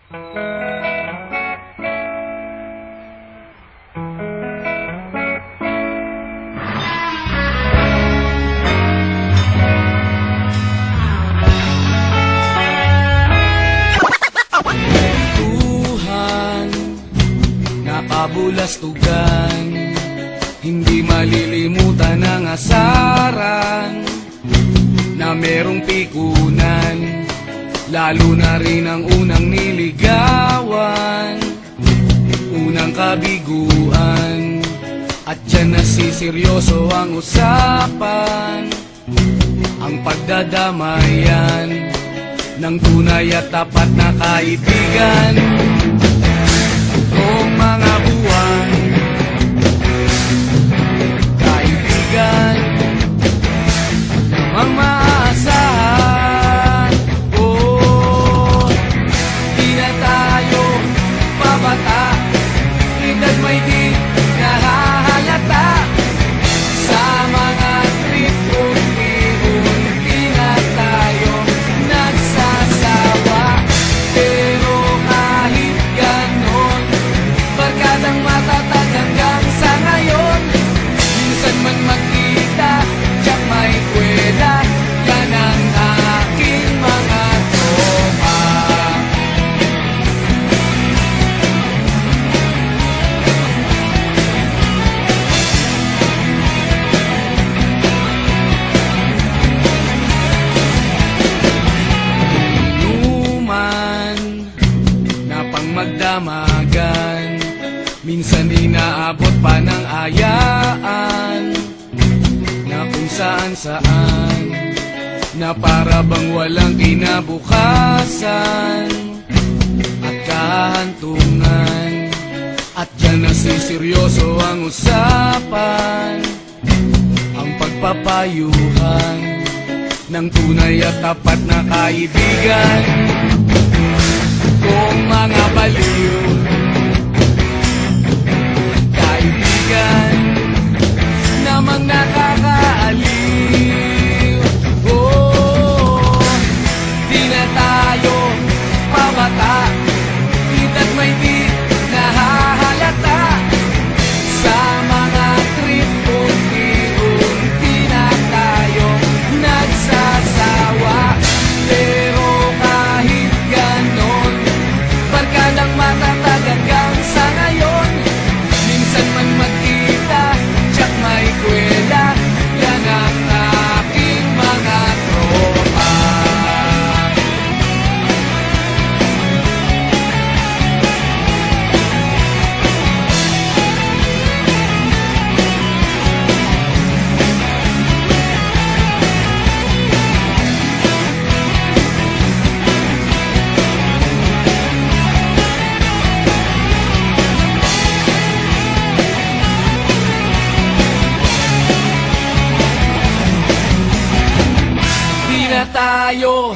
Tuhan, nakabulastugan, hindi malilimutan ang asaran na merong pikunan, lalo na rin ang unang niligawan, unang kabiguan. At dyan nasiseryoso ang usapan, ang pagdadamayan ng tunay at tapat na kaibigan. Noong mga buwan, kaibigan, namang maaasahan. Oh, di na tayo pabata, edad may di nahahalata. Sa mga trip, unti-unti na tayo nagsasawa. Pero kahit ganon, barkadang matatag hanggang sa ngayon. Minsan man magkita, tiyak may kwela, yan ang aking mga tropa. Inuman na pang magdamagan, minsan inaabot pa ng ayaan, na kung saan-saan, na para bang walang kinabukasan at kahantungan. At dyan nasiseryoso ang usapan, ang pagpapayuhan ng tunay at tapat na kaibigan. Kung mga baliw, kaibigan, namang nakakaaliw. Oh, di na tayo pabata, edad may di nahahalata. Sa mga trip, unti-unti na tayo nagsasawa. Pero kahit ganon, barkadang matatag hanggang sa ngayon. Minsan man magkita, tiyak may kwela, yan ang aking mga tropa. Di na tayo